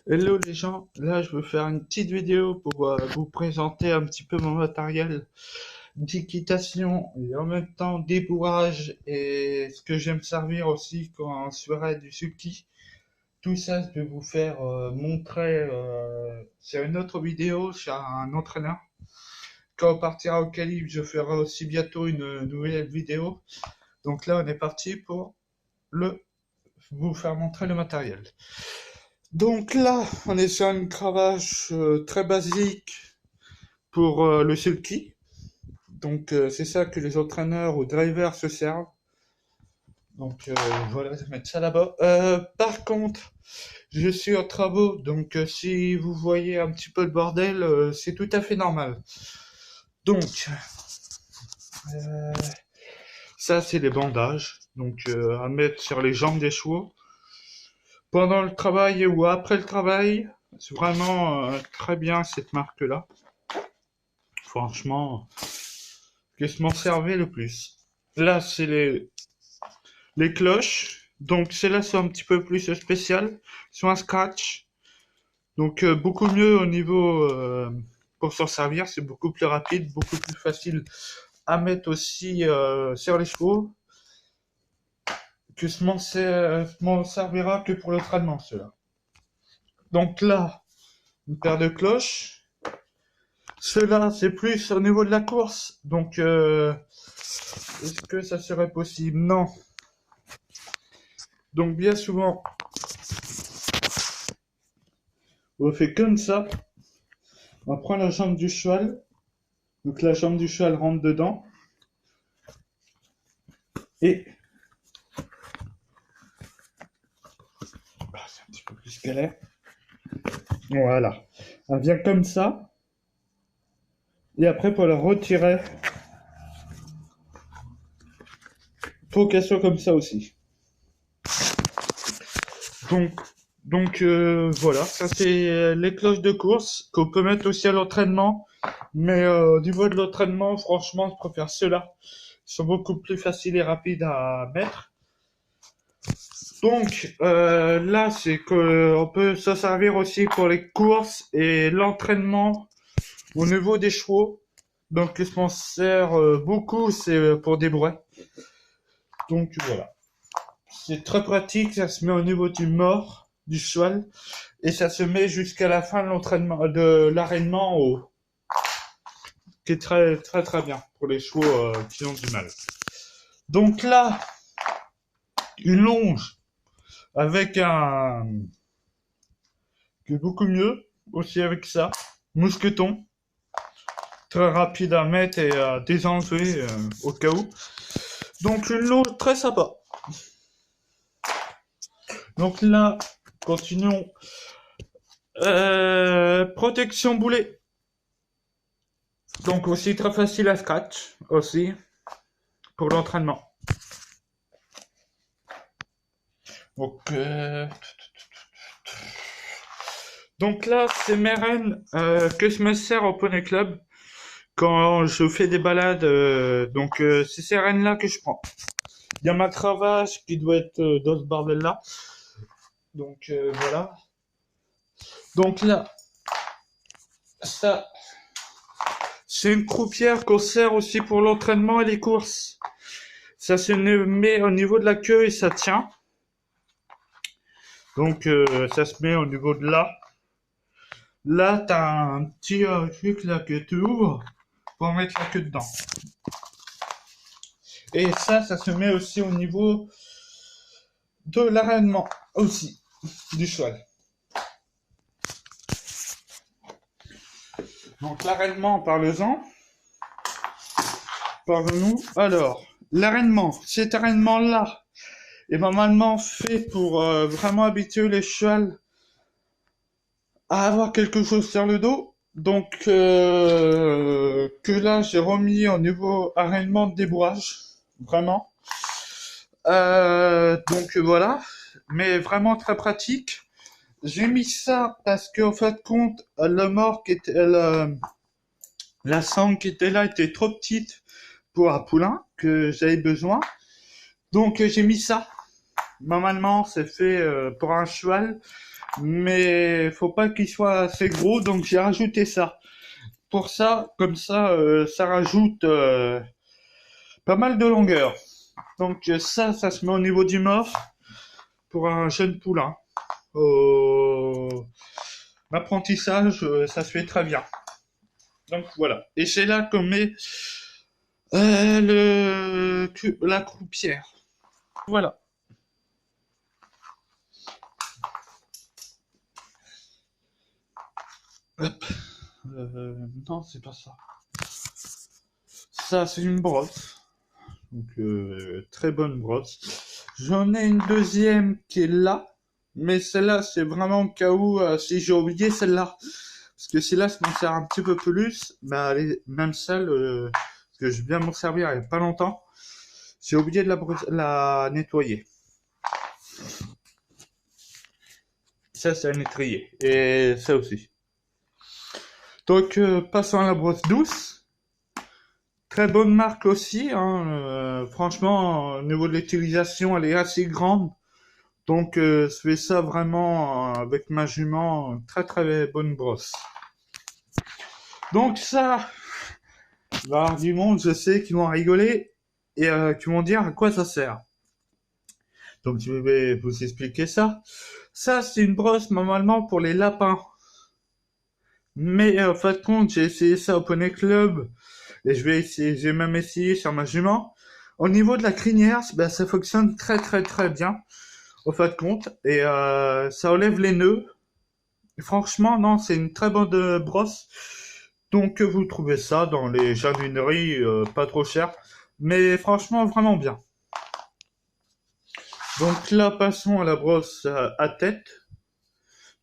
Hello les gens, là je veux faire une petite vidéo pour vous présenter un petit peu mon matériel d'équitation et en même temps débourrage et ce que j'aime servir aussi quand on serait du sulky. Tout ça je vais vous faire montrer sur une autre vidéo chez un entraîneur. Quand on partira au calibre, je ferai aussi bientôt une nouvelle vidéo. Donc là on est parti pour vous faire montrer le matériel. Donc là, on est sur une cravache très basique pour le sulky. Donc c'est ça que les entraîneurs ou drivers se servent. Donc voilà, je vais mettre ça là-bas. Par contre, je suis en travaux, donc si vous voyez un petit peu le bordel, c'est tout à fait normal. Donc, euh, ça c'est les bandages, donc à mettre sur les jambes des chevaux. Pendant le travail ou après le travail, c'est vraiment très bien cette marque-là. Franchement, que je m'en servais le plus. Là, c'est les cloches. Donc, celles-là sont un petit peu plus spéciales. Sont un scratch. Donc, beaucoup mieux au niveau pour s'en servir. C'est beaucoup plus rapide, beaucoup plus facile à mettre aussi sur les chevaux. Que je m'en servira que pour l'entraînement, cela. Donc là, une paire de cloches. Cela, c'est plus au niveau de la course. Donc, est-ce que ça serait possible? Non. Donc, bien souvent, on fait comme ça. On prend la jambe du cheval. Donc, la jambe du cheval rentre dedans. Et c'est un petit peu plus galère. Voilà. Elle vient comme ça. Et après, pour la retirer, faut qu'elle soit comme ça aussi. Donc voilà, ça c'est les cloches de course qu'on peut mettre aussi à l'entraînement. Mais au niveau de l'entraînement, franchement, je préfère ceux-là. Ils sont beaucoup plus faciles et rapides à mettre. Donc là, c'est qu'on peut s'en servir aussi pour les courses et l'entraînement au niveau des chevaux. Donc je m'en sers beaucoup, c'est pour des brouets. Donc voilà. C'est très pratique, ça se met au niveau du mort du cheval et ça se met jusqu'à la fin de l'entraînement, de l'arènement en haut, qui est très très très bien pour les chevaux qui ont du mal. Donc là, une longe avec un qui est beaucoup mieux aussi avec ça, mousqueton, très rapide à mettre et à désenlever au cas où. Donc une longe très sympa. Donc là, continuons. Protection boulet. Donc aussi très facile à scratch aussi pour l'entraînement. Donc, donc là, c'est mes rênes que je me sers au Poney Club quand je fais des balades. Donc c'est ces rênes là que je prends. Il y a ma cravache qui doit être dans ce bordel là. Donc voilà. Donc là, ça, c'est une croupière qu'on sert aussi pour l'entraînement et les courses. Ça se met au niveau de la queue et ça tient. Donc ça se met au niveau de là. Là, t'as un petit truc là que tu ouvres pour mettre la queue dedans. Et ça se met aussi au niveau de l'arènement aussi du cheval. Donc l'arènement, parle-en. Parle-nous. Alors, l'arènement, cet arènement-là est normalement fait pour vraiment habituer les chevaux à avoir quelque chose sur le dos. Donc que là j'ai remis au niveau arènement de débourrage, vraiment. Donc voilà, mais vraiment très pratique. J'ai mis ça parce qu'en fait de compte, le mort qui était la sangle qui était là était trop petite pour un poulain que j'avais besoin. Donc j'ai mis ça. Normalement c'est fait pour un cheval, mais faut pas qu'il soit assez gros, donc j'ai rajouté ça. Pour ça, comme ça, ça rajoute pas mal de longueur. Donc ça se met au niveau du mort pour un jeune poulain. L'apprentissage, ça se fait très bien. Donc voilà. Et c'est là qu'on met la croupière. Voilà. Hop. Non, c'est pas ça. Ça, c'est une brosse. Donc, très bonne brosse. J'en ai une deuxième qui est là. Mais celle-là, c'est vraiment au cas où, si j'ai oublié celle-là. Parce que celle-là, je m'en sert un petit peu plus. Bah, même celle, parce que je viens m'en servir il n'y a pas longtemps. J'ai oublié de la nettoyer. Ça, c'est un étrier. Et ça aussi. Donc, passons à la brosse douce. Très bonne marque aussi. Hein. Franchement, au niveau de l'utilisation, elle est assez grande. Donc, je fais ça vraiment avec ma jument. Très très bonne brosse. Donc ça, il va y avoir du monde, je sais, qui vont rigoler et qui vont dire à quoi ça sert. Donc je vais vous expliquer ça. Ça, c'est une brosse normalement pour les lapins. Mais en fin de compte, j'ai essayé ça au Poney Club et j'ai même essayé sur ma jument. Au niveau de la crinière, ben, ça fonctionne très très très bien au fin de compte et ça enlève les nœuds. Et franchement, non, c'est une très bonne brosse. Donc vous trouvez ça dans les jardineries, pas trop cher, mais franchement vraiment bien. Donc là, passons à la brosse à tête.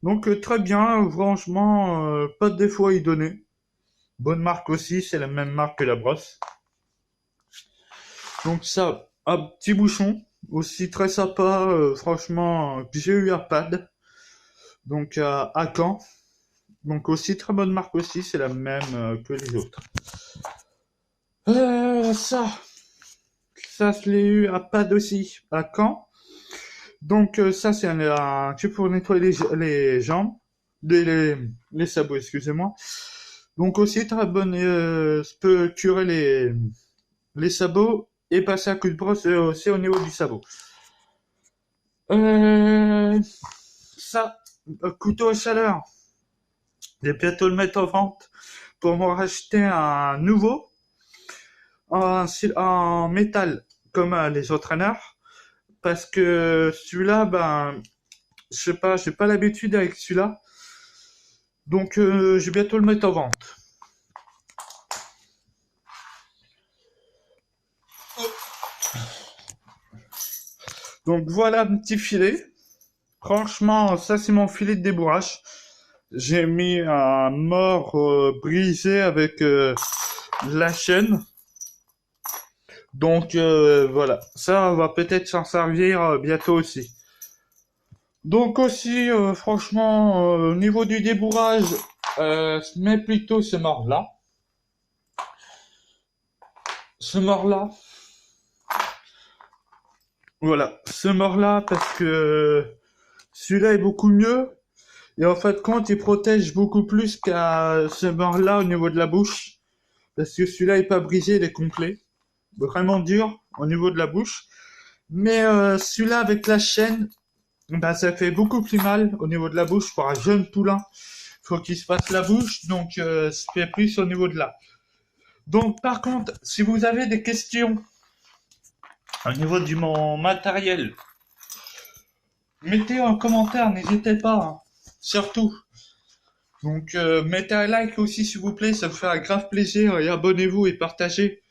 Donc très bien, franchement, pas de défaut à y donner. Bonne marque aussi, c'est la même marque que la brosse. Donc ça, un petit bouchon, aussi très sympa, franchement, que j'ai eu à Pad, donc à Caen. Donc aussi très bonne marque aussi, c'est la même que les autres. Ça je l'ai eu à Pad aussi, à Caen. Donc ça c'est un tube pour nettoyer les jambes, les sabots, excusez-moi. Donc aussi très bonne, peut curer les sabots et passer un coup de brosse aussi au niveau du sabot. Euh, ça, couteau à chaleur. Je vais bientôt le mettre en vente pour m'en racheter un nouveau en métal comme les entraîneurs. Parce que celui-là, ben, je sais pas, j'ai pas l'habitude avec celui-là. Donc, je vais bientôt le mettre en vente. Donc, voilà un petit filet. Franchement, ça, c'est mon filet de débourrage. J'ai mis un mort brisé avec la chaîne. Donc, voilà. Ça, on va peut-être s'en servir bientôt aussi. Donc aussi, franchement, au niveau du débourrage, je mets plutôt ce mort-là. Ce mort-là. Voilà, ce mort-là, parce que celui-là est beaucoup mieux. Et en fait, compte, il protège beaucoup plus qu'à ce mort-là au niveau de la bouche. Parce que celui-là est pas brisé, il est complet. Vraiment dur au niveau de la bouche. Mais celui-là avec la chaîne, bah, ça fait beaucoup plus mal au niveau de la bouche pour un jeune poulain. Faut qu'il se fasse la bouche, donc ça fait plus au niveau de là. Donc par contre, si vous avez des questions au niveau du mon matériel, mettez en commentaire, n'hésitez pas, hein, surtout. Donc mettez un like aussi s'il vous plaît, ça me fait un grave plaisir et abonnez-vous et partagez.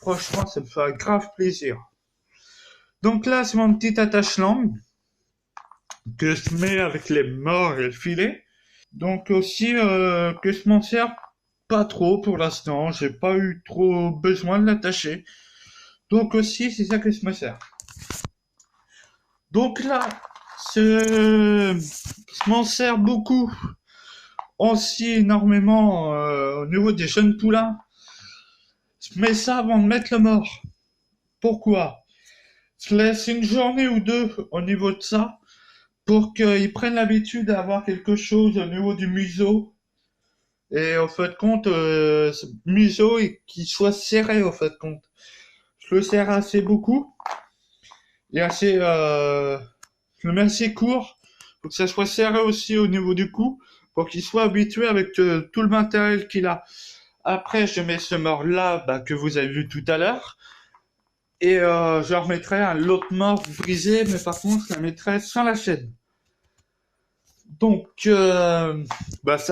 Franchement, ça me fait un grave plaisir. Donc là, c'est mon petit attache-langue que je mets avec les morts et le filet. Donc aussi que je m'en sers pas trop pour l'instant, j'ai pas eu trop besoin de l'attacher. Donc aussi c'est ça que je me sers. Donc là, je m'en sers beaucoup aussi énormément au niveau des jeunes poulains. Je mets ça avant de mettre le mort. Pourquoi? Je laisse une journée ou deux au niveau de ça pour qu'ils prennent l'habitude d'avoir quelque chose au niveau du museau. Et au fait de compte, ce museau et qu'il soit serré au fait de compte. Je le serre assez beaucoup et assez, je le mets assez court pour que ça soit serré aussi au niveau du cou pour qu'il soit habitué avec tout le matériel qu'il a. Après, je mets ce mort là que vous avez vu tout à l'heure et je remettrai un l'autre mort brisé, mais par contre, je la mettrai sans la chaîne. Donc, ça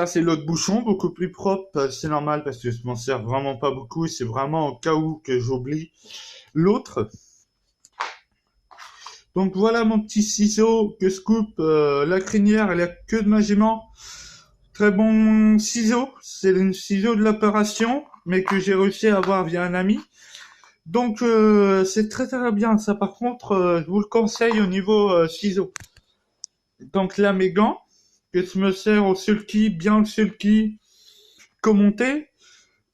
c'est l'autre bouchon, beaucoup plus propre, c'est normal parce que je m'en sers vraiment pas beaucoup, c'est vraiment au cas où que j'oublie l'autre. Donc voilà mon petit ciseau que je coupe la crinière et la queue de ma jument. Très bon ciseau, c'est le ciseau de l'opération, mais que j'ai réussi à avoir via un ami. Donc c'est très très bien, ça par contre, je vous le conseille au niveau ciseau. Donc là mes gants, que je me sers au sulky, bien le sulky, commenté,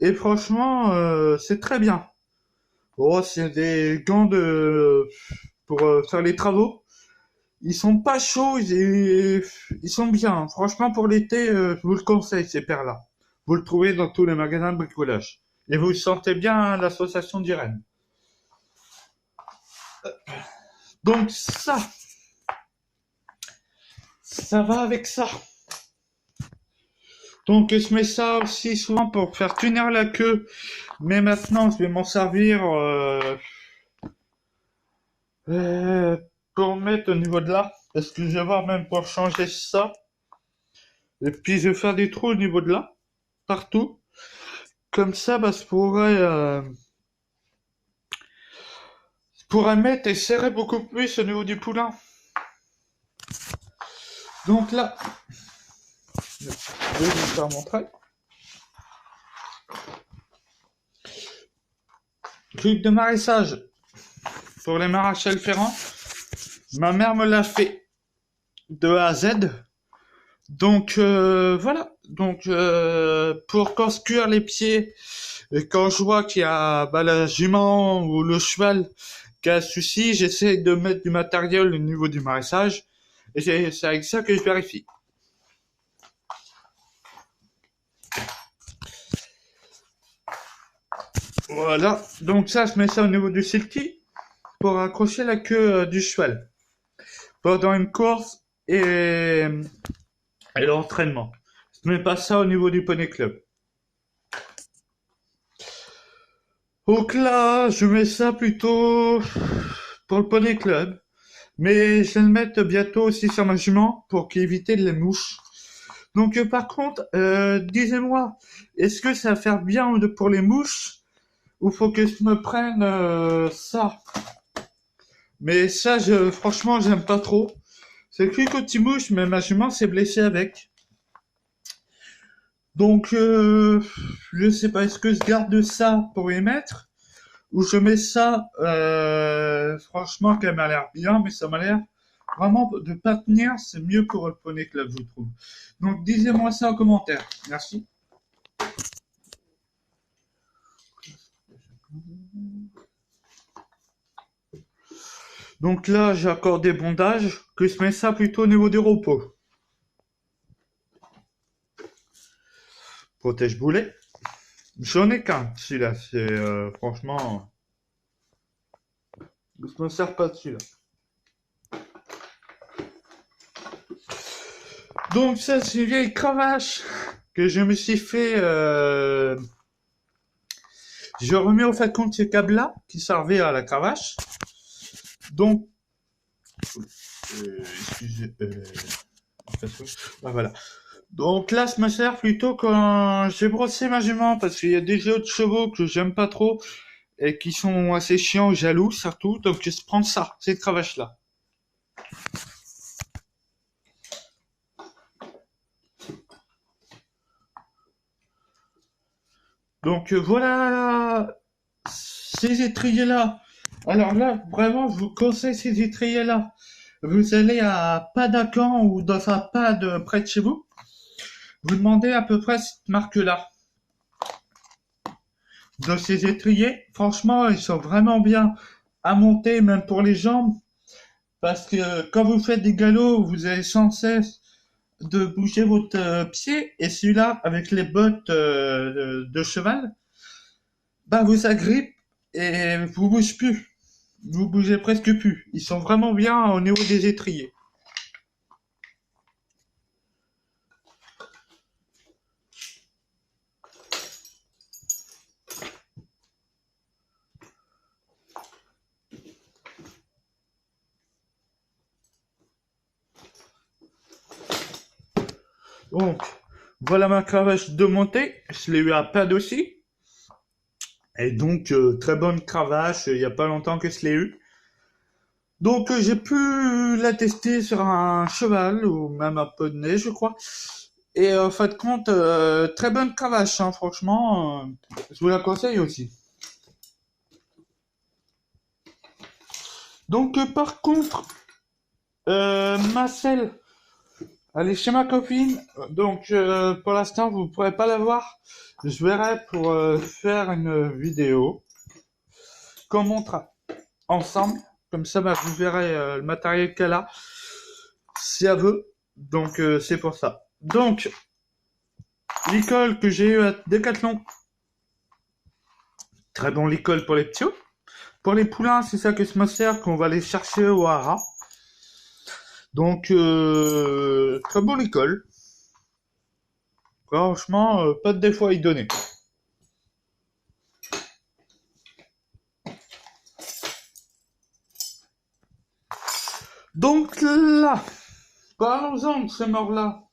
et franchement c'est très bien. Oh, c'est des gants pour faire les travaux. Ils sont pas chauds, ils sont bien. Franchement, pour l'été, je vous le conseille, ces paires-là. Vous le trouvez dans tous les magasins de bricolage. Et vous sentez bien l'association d'Irène. Donc ça va avec ça. Donc je mets ça aussi souvent pour faire tenir la queue. Mais maintenant, je vais m'en servir pour mettre au niveau de là. Parce que je vais voir même pour changer ça. Et puis je vais faire des trous au niveau de là. Partout. Comme ça, je pourrais mettre et serrer beaucoup plus au niveau du poulain. Donc là, je vais vous faire montrer. Truc de maraîchage. Pour les maraîchers ferrants, ma mère me l'a fait de A à Z. Donc voilà. Donc pour cuire les pieds, et quand je vois qu'il y a la jument ou le cheval qui a un souci, j'essaie de mettre du matériel au niveau du maraîchage. Et c'est avec ça que je vérifie. Voilà. Donc ça, je mets ça au niveau du silky pour accrocher la queue du cheval pendant une course et l'entraînement. Je mets pas ça au niveau du poney club. Donc là, je mets ça plutôt pour le poney club. Mais je vais le mettre bientôt aussi sur ma jument pour éviter les mouches. Donc par contre, disez-moi, est-ce que ça va faire bien pour les mouches ou faut que je me prenne ça? Mais ça, franchement, j'aime pas trop. C'est que quand il mouche, mais ma jument s'est blessée avec. Donc, je sais pas, est-ce que je garde ça pour y mettre ou je mets ça, franchement, qu'elle m'a l'air bien, mais ça m'a l'air vraiment de pas tenir, c'est mieux pour le poney club, je trouve. Donc, disez-moi ça en commentaire. Merci. Donc là, j'ai accordé bondage, que je mets ça plutôt au niveau du repos. Protège boulet. J'en ai qu'un, celui-là, c'est franchement... Je me sers pas de celui-là. Donc ça, c'est une vieille cravache que je me suis fait... Je remets au fait compte ces câbles-là, qui servaient à la cravache. Donc... excusez... voilà. Donc là, je me sert plutôt quand j'ai brossé ma jument, parce qu'il y a des autres chevaux que j'aime pas trop, et qui sont assez chiants, jaloux surtout, donc je prends ça, cette cravache-là. Donc voilà, ces étriers-là. Alors là, vraiment, je vous conseille ces étriers-là. Vous allez à Padacan ou dans un pad près de chez vous. Vous demandez à peu près cette marque-là. Dans ces étriers, franchement, ils sont vraiment bien à monter, même pour les jambes. Parce que quand vous faites des galops, vous avez sans cesse de bouger votre pied, et celui-là, avec les bottes de cheval, bah vous agrippe et vous bougez plus. Vous bougez presque plus. Ils sont vraiment bien au niveau des étriers. Donc, voilà ma cravache de montée. Je l'ai eu à pad aussi. Et donc, très bonne cravache. Il n'y a pas longtemps que je l'ai eu. Donc, j'ai pu la tester sur un cheval ou même un poney, je crois. Et en fin de compte, très bonne cravache, hein, franchement. Je vous la conseille aussi. Donc, par contre, ma selle, elle est chez ma copine. Donc, pour l'instant, vous ne pourrez pas la voir. Je verrai pour faire une vidéo qu'on montre ensemble. Comme ça, bah, vous verrez le matériel qu'elle a, si elle veut. Donc, c'est pour ça. Donc, l'école que j'ai eu à Decathlon. Très bon l'école pour les petits. Pour les poulains, c'est ça que je me sert qu'on va aller chercher au hara. Donc, très bon l'école. Franchement, pas de défaut à y donner. Donc là, parlons-en de ce mort-là.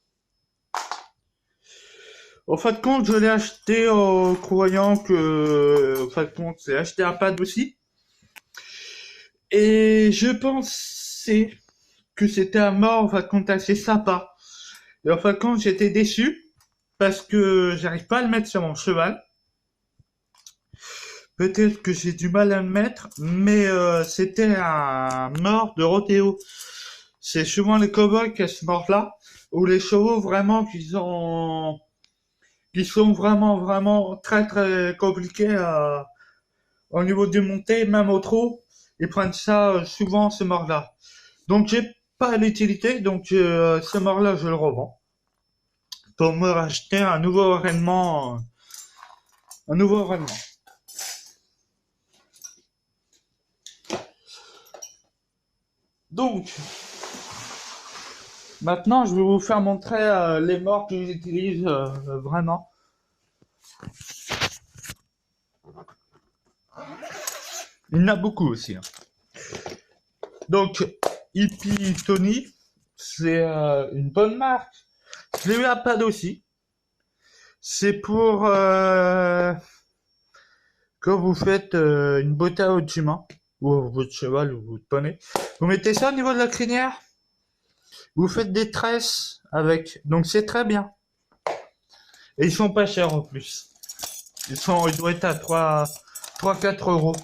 Au fin de compte, je l'ai acheté en croyant que, au fin de compte, c'est acheté à pad aussi. Et je pensais que c'était un mort, en fin de compte, assez sympa. Et en fin de compte, j'étais déçu parce que j'arrive pas à le mettre sur mon cheval. Peut-être que j'ai du mal à le mettre, mais c'était un mort de rodéo. C'est souvent les cow-boys qui ont ce mort-là, ou les chevaux vraiment qui sont vraiment très très compliqués au niveau du montée, même au trot. Ils prennent ça souvent ce mort-là. Donc j'ai pas l'utilité, donc ce mort-là je le revends pour me racheter un nouveau enraînement, un nouveau enraînement. Donc maintenant je vais vous faire montrer les morts que j'utilise vraiment. Il y en a beaucoup aussi. Hein. Donc Hippie Tony, c'est une bonne marque. Je l'ai eu à pad aussi. C'est pour quand vous faites une botte à votre jument, ou votre cheval, ou votre poney. Vous mettez ça au niveau de la crinière. Vous faites des tresses avec. Donc c'est très bien. Et ils sont pas chers en plus. Ils doivent être à 3-4 euros.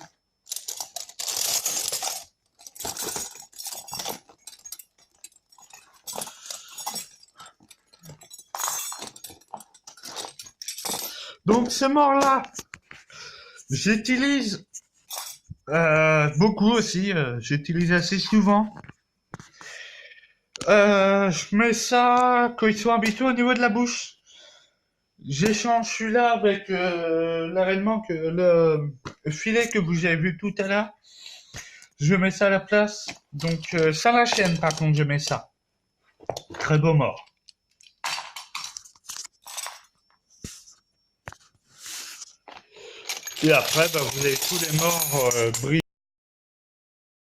Donc ce mort-là, j'utilise beaucoup aussi. J'utilise assez souvent. Je mets ça quand ils sont habitués au niveau de la bouche. J'échange celui-là avec l'avènement que le filet que vous avez vu tout à l'heure. Je mets ça à la place. Donc sans la chaîne par contre je mets ça. Très beau mort. Et après bah, vous avez tous les morts brillants.